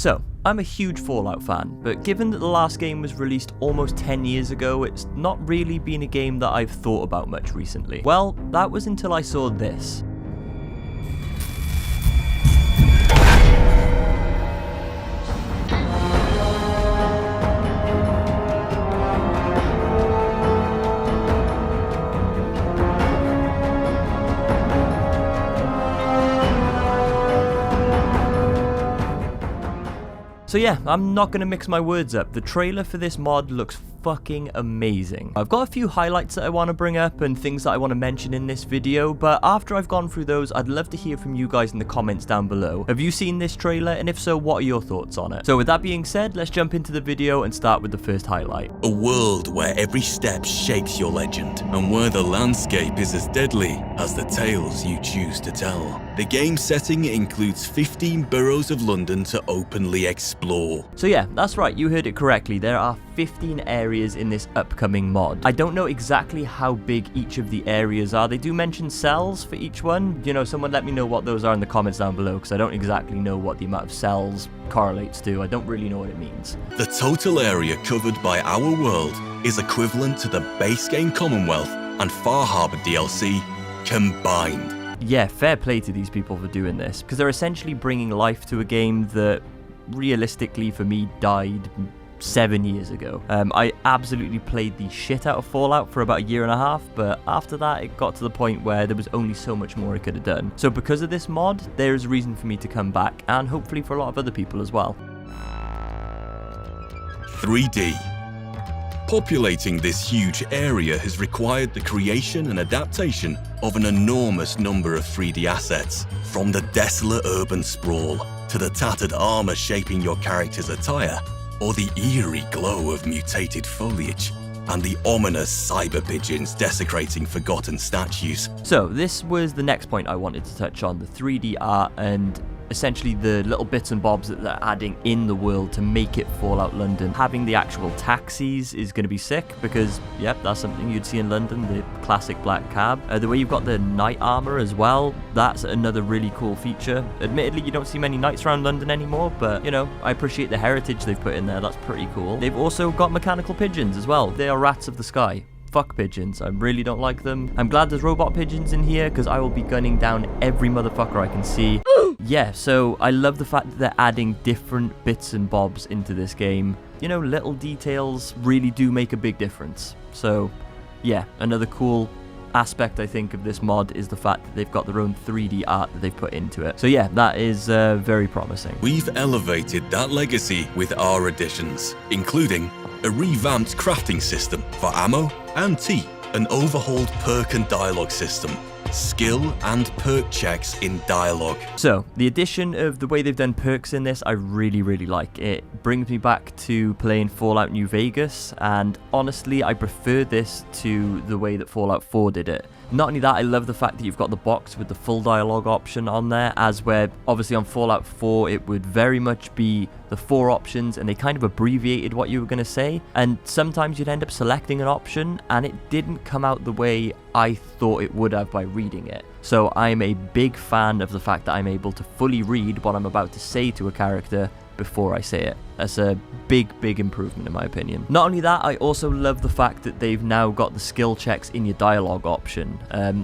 So, I'm a huge Fallout fan, but given that the last game was released almost 10 years ago, it's not really been a game that I've thought about much recently. Well, that was until I saw this. So yeah, I'm not going to mix my words up. The trailer for this mod looks fucking amazing. I've got a few highlights that I want to bring up and things that I want to mention in this video, but after I've gone through those, I'd love to hear from you guys in the comments down below. Have you seen this trailer? And if so, what are your thoughts on it? So with that being said, let's jump into the video and start with the first highlight. A world where every step shapes your legend, and where the landscape is as deadly as the tales you choose to tell. The game setting includes 15 boroughs of London to openly explore. So yeah, that's right, you heard it correctly. There are 15 areas in this upcoming mod. I don't know exactly how big each of the areas are. They do mention cells for each one. You know, someone let me know what those are in the comments down below, because I don't exactly know what the amount of cells correlates to. I don't really know what it means. The total area covered by our world is equivalent to the base game Commonwealth and Far Harbor DLC combined. Yeah, fair play to these people for doing this, because they're essentially bringing life to a game that realistically for me died 7 years ago. I absolutely played the shit out of Fallout for about a year and a half, but after that it got to the point where there was only so much more I could have done. So because of this mod, there's a reason for me to come back, and hopefully for a lot of other people as well. 3D. Populating this huge area has required the creation and adaptation of an enormous number of 3D assets, from the desolate urban sprawl to the tattered armor shaping your character's attire, or the eerie glow of mutated foliage, and the ominous cyber pigeons desecrating forgotten statues. So this was the next point I wanted to touch on, the 3D art and essentially the little bits and bobs that they're adding in the world to make it Fallout London. Having the actual taxis is going to be sick, because yep, that's something you'd see in London, the classic black cab. The way you've got the night armor as well, that's another really cool feature. Admittedly, you don't see many knights around London anymore, but you know, I appreciate the heritage they've put in there. That's pretty cool. They've also got mechanical pigeons as well. They are rats of the sky. Fuck pigeons, I really don't like them. I'm glad there's robot pigeons in here, because I will be gunning down every motherfucker I can see. Yeah, so I love the fact that they're adding different bits and bobs into this game. You know, little details really do make a big difference. So yeah, another cool aspect I think of this mod is the fact that they've got their own 3D art that they've put into it. So yeah, that is very promising. We've elevated that legacy with our additions, including a revamped crafting system for ammo and tea, an overhauled perk and dialogue system, skill and perk checks in dialogue. So the addition of the way they've done perks in this, I really like. It brings me back to playing Fallout New Vegas, and honestly I prefer this to the way that Fallout 4 did it. Not only that, I love the fact that you've got the box with the full dialogue option on there, as where obviously on Fallout 4 it would very much be the 4 options and they kind of abbreviated what you were going to say, and sometimes you'd end up selecting an option and it didn't come out the way I thought it would have by reading it. So I'm a big fan of the fact that I'm able to fully read what I'm about to say to a character before I say it. That's a big improvement in my opinion. Not only that, I also love the fact that they've now got the skill checks in your dialogue option.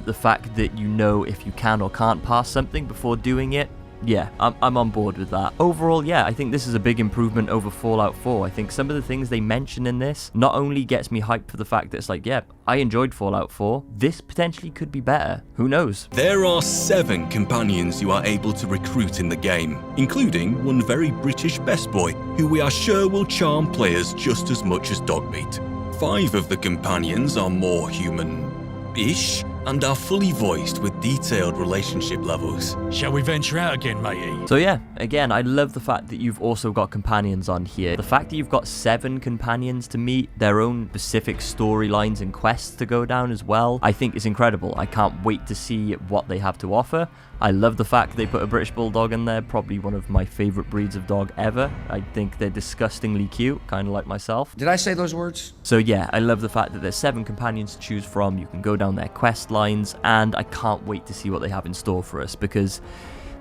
The fact that you know if you can or can't pass something before doing it. Yeah, I'm on board with that. Overall, yeah, I think this is a big improvement over Fallout 4. I think some of the things they mention in this not only gets me hyped for the fact that it's like, yeah, I enjoyed Fallout 4. This potentially could be better. Who knows? There are 7 companions you are able to recruit in the game, including one very British best boy, who we are sure will charm players just as much as Dogmeat. 5 of the companions are more human-ish, and are fully voiced with detailed relationship levels. Shall we venture out again, matey? So yeah, again, I love the fact that you've also got companions on here. The fact that you've got 7 companions to meet, their own specific storylines and quests to go down as well, I think is incredible. I can't wait to see what they have to offer. I love the fact they put a British Bulldog in there, probably one of my favourite breeds of dog ever. I think they're disgustingly cute, kind of like myself. Did I say those words? So yeah, I love the fact that there's 7 companions to choose from. You can go down their quest lines, and I can't wait to see what they have in store for us, because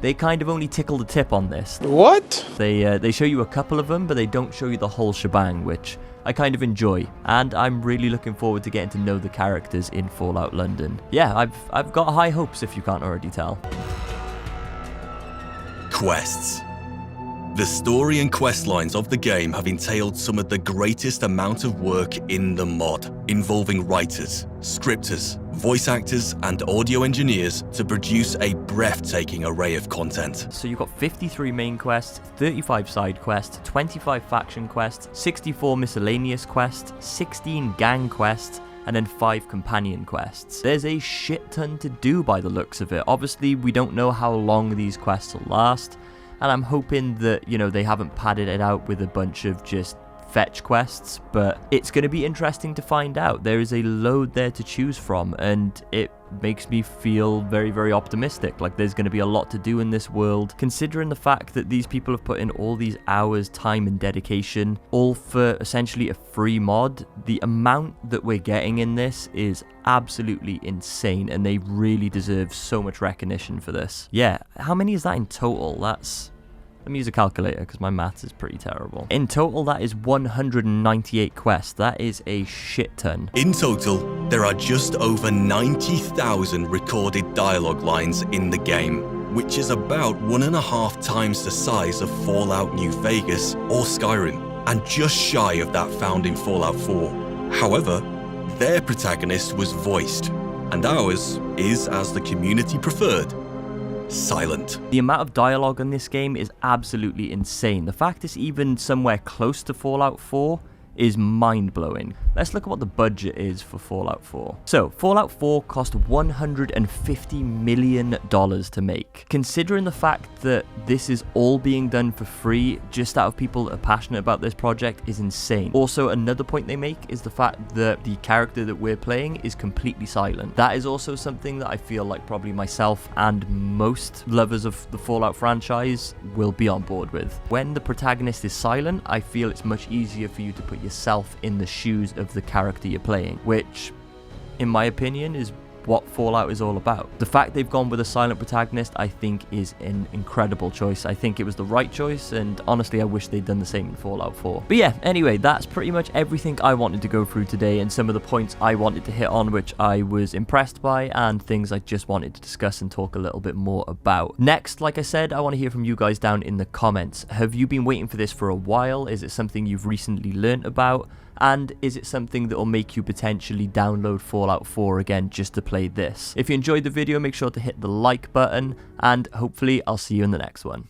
they kind of only tickle the tip on this. What? They show you a couple of them, but they don't show you the whole shebang, which I kind of enjoy, and I'm really looking forward to getting to know the characters in Fallout London. Yeah, I've got high hopes if you can't already tell. Quests. The story and quest lines of the game have entailed some of the greatest amount of work in the mod, involving writers, scripters, voice actors, and audio engineers to produce a breathtaking array of content. So you've got 53 main quests, 35 side quests, 25 faction quests, 64 miscellaneous quests, 16 gang quests, and then 5 companion quests. There's a shit ton to do by the looks of it. Obviously, we don't know how long these quests will last, and I'm hoping that, you know, they haven't padded it out with a bunch of just fetch quests, but it's going to be interesting to find out. There is a load there to choose from, and it makes me feel very, very optimistic. Like, there's going to be a lot to do in this world, considering the fact that these people have put in all these hours, time, and dedication, all for essentially a free mod. The amount that we're getting in this is absolutely insane, and they really deserve so much recognition for this. Yeah, how many is that in total? Let me use a calculator because my maths is pretty terrible. In total, that is 198 quests. That is a shit ton. In total, there are just over 90,000 recorded dialogue lines in the game, which is about 1.5 times the size of Fallout New Vegas or Skyrim, and just shy of that found in Fallout 4. However, their protagonist was voiced, and ours is, as the community preferred, silent. The amount of dialogue in this game is absolutely insane. The fact it's even somewhere close to Fallout 4 is mind-blowing. Let's look at what the budget is for Fallout 4. So, Fallout 4 cost $150 million to make. Considering the fact that this is all being done for free, just out of people that are passionate about this project, is insane. Also, another point they make is the fact that the character that we're playing is completely silent. That is also something that I feel like probably myself and most lovers of the Fallout franchise will be on board with. When the protagonist is silent, I feel it's much easier for you to put yourself in the shoes of the character you're playing, which, in my opinion, is what Fallout is all about. The fact they've gone with a silent protagonist, I think, is an incredible choice. I think it was the right choice, and honestly, I wish they'd done the same in Fallout 4. But yeah, anyway, that's pretty much everything I wanted to go through today, and some of the points I wanted to hit on, which I was impressed by, and things I just wanted to discuss and talk a little bit more about. Next, like I said, I want to hear from you guys down in the comments. Have you been waiting for this for a while? Is it something you've recently learnt about? And is it something that will make you potentially download Fallout 4 again just to play this? If you enjoyed the video, make sure to hit the like button, and hopefully I'll see you in the next one.